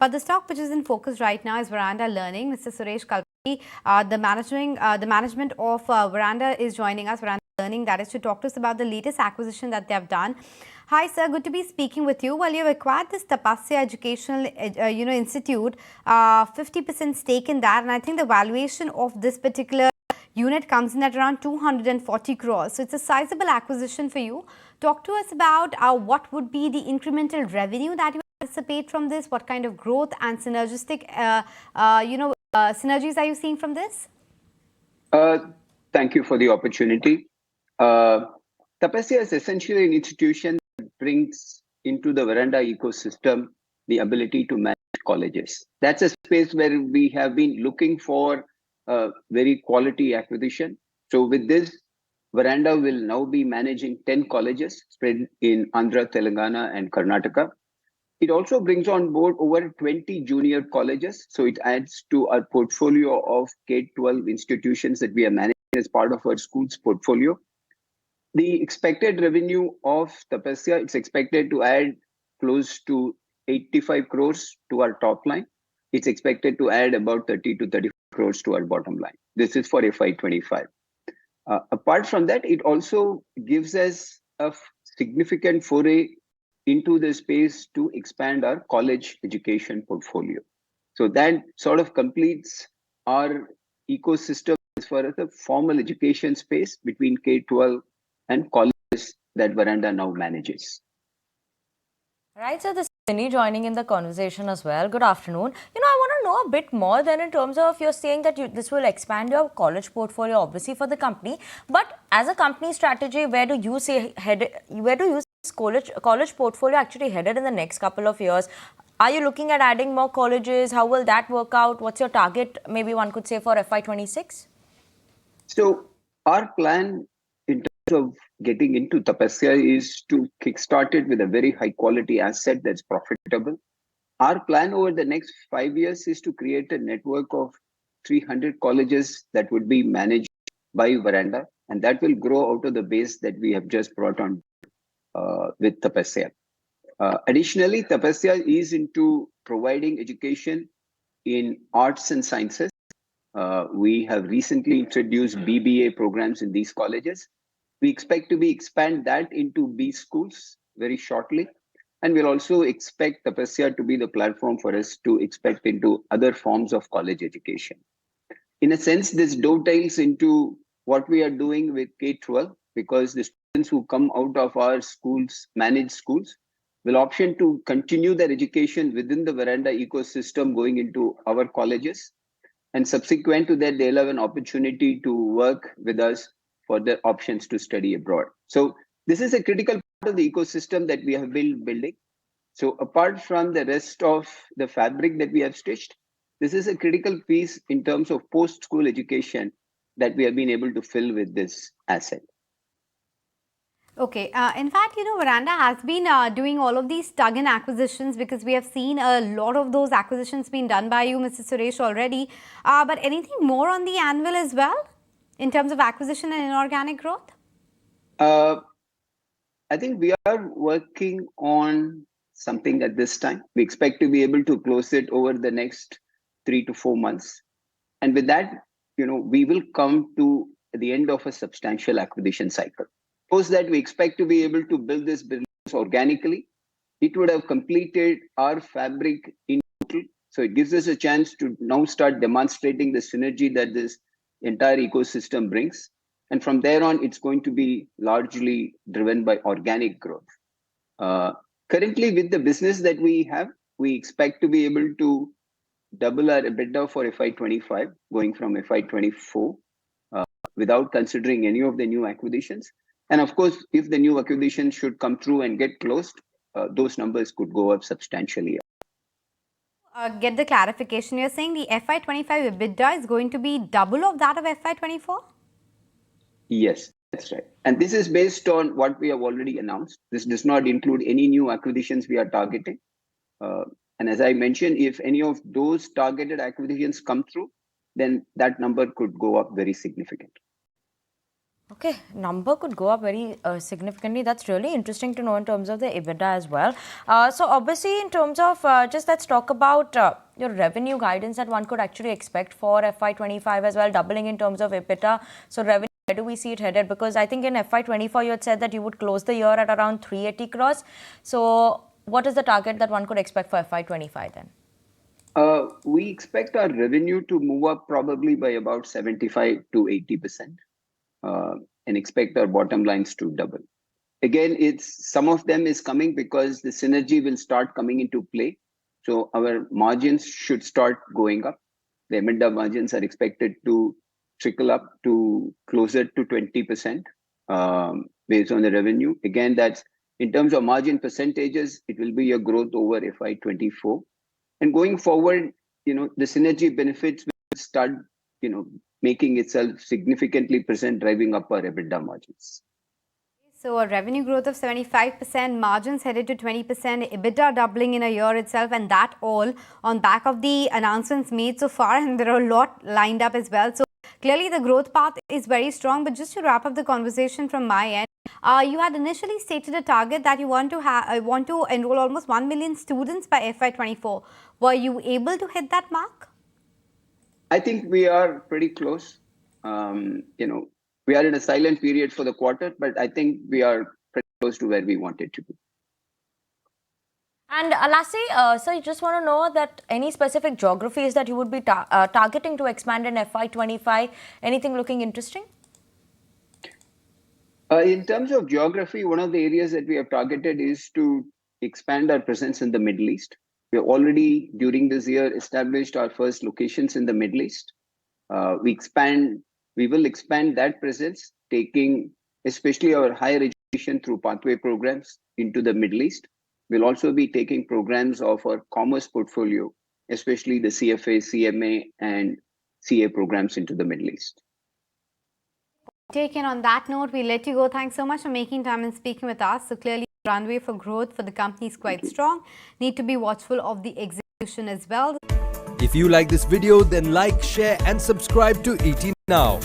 But the stock which is in focus right now is Veranda Learning. Mr. Suresh Kalpathi, the management of Veranda is joining us. Veranda Learning, that is to talk to us about the latest acquisition that they have done. Hi, sir. Good to be speaking with you. Well, you've acquired this Tapasya Educational, Institute, 50% stake in that, and I think the valuation of this particular unit comes in at around 240 crores. So it's a sizable acquisition for you. Talk to us about what would be the incremental revenue that you anticipate from this. What kind of growth and synergistic, synergies are you seeing from this? Thank you for the opportunity. Tapasya is essentially an institution that brings into the Veranda ecosystem the ability to manage colleges. That's a space where we have been looking for very quality acquisition. So with this, Veranda will now be managing 10 colleges spread in Andhra, Telangana, and Karnataka. It also brings on board over 20 junior colleges. So it adds to our portfolio of K-12 institutions that we are managing as part of our school's portfolio. The expected revenue of Tapasya, it's expected to add close to 85 crores to our top line. It's expected to add about 30 to 35 crores to our bottom line. This is for FY25. Apart from that, it also gives us a significant foray into the space to expand our college education portfolio. So that sort of completes our ecosystem as far as the formal education space between K-12 and colleges that Veranda now manages. Right, so this is Vinny joining in the conversation as well. Good afternoon. I want to know a bit more than in terms of you're saying that this will expand your college portfolio, obviously, for the company. But as a company strategy, where do you see this college portfolio actually headed in the next couple of years? Are you looking at adding more colleges? How will that work out? What's your target, maybe one could say, for FY26? So our plan in terms of getting into Tapasya is to kickstart it with a very high quality asset that's profitable. Our plan over the next 5 years is to create a network of 300 colleges that would be managed by Veranda, and that will grow out of the base that we have just brought on with Tapasya. Additionally, Tapasya is into providing education in arts and sciences. We have recently introduced BBA programs in these colleges. We expect to expand that into B schools very shortly. And we'll also expect Tapasya to be the platform for us to expect into other forms of college education. In a sense, this dovetails into what we are doing with K-12, because the students who come out of our schools, managed schools, will option to continue their education within the Veranda ecosystem going into our colleges. And subsequent to that, they'll have an opportunity to work with us for their options to study abroad. So this is a critical part of the ecosystem that we have been building. So apart from the rest of the fabric that we have stitched, this is a critical piece in terms of post-school education that we have been able to fill with this asset. Okay. In fact, Veranda has been doing all of these tuck-in acquisitions, because we have seen a lot of those acquisitions being done by you, Mr. Suresh, already. But anything more on the anvil as well in terms of acquisition and inorganic growth? I think we are working on something at this time. We expect to be able to close it over the next 3 to 4 months. And with that, we will come to the end of a substantial acquisition cycle. Post that, we expect to be able to build this business organically. It would have completed our fabric in total. So it gives us a chance to now start demonstrating the synergy that this entire ecosystem brings. And from there on, it's going to be largely driven by organic growth. Currently, with the business that we have, we expect to be able to double our EBITDA for FY25, going from FY24, without considering any of the new acquisitions. And of course, if the new acquisition should come through and get closed, those numbers could go up substantially. Get the clarification. You're saying the FY25 EBITDA is going to be double of that of FY24? Yes, that's right. And this is based on what we have already announced. This does not include any new acquisitions we are targeting. And as I mentioned, if any of those targeted acquisitions come through, then that number could go up very significantly. Okay, number could go up very significantly. That's really interesting to know in terms of the EBITDA as well. So obviously in terms of just let's talk about your revenue guidance that one could actually expect for FY25 as well, doubling in terms of EBITDA. So revenue, where do we see it headed? Because I think in FY24 you had said that you would close the year at around 380 crores. So what is the target that one could expect for FY25 then? We expect our revenue to move up probably by about 75 to 80%, and expect our bottom lines to double. Again, it's some of them is coming because the synergy will start coming into play. So our margins should start going up. The EBITDA margins are expected to trickle up to closer to 20%, based on the revenue. Again, that's in terms of margin percentages, it will be a growth over FY24. And going forward, the synergy benefits will start, making itself significantly present, driving up our EBITDA margins. So a revenue growth of 75%, margins headed to 20%, EBITDA doubling in a year itself, and that all on back of the announcements made so far, and there are a lot lined up as well. So clearly the growth path is very strong. But just to wrap up the conversation from my end, you had initially stated a target that you want to enroll almost 1 million students by FY24. Were you able to hit that mark? I think we are pretty close. We are in a silent period for the quarter, but I think we are pretty close to where we wanted to be. And lastly, sir, I just want to know that any specific geographies that you would be targeting to expand in FY25, anything looking interesting? In terms of geography, one of the areas that we have targeted is to expand our presence in the Middle East. We have already, during this year, established our first locations in the Middle East. We will expand that presence, taking especially our higher education through pathway programs into the Middle East. We'll also be taking programs of our commerce portfolio, especially the CFA, CMA, and CA programs into the Middle East. Taken on that note, we let you go. Thanks so much for making time and speaking with us. So clearly, the runway for growth for the company is quite strong. Need to be watchful of the execution as well. If you like this video, then like, share and subscribe to ET Now.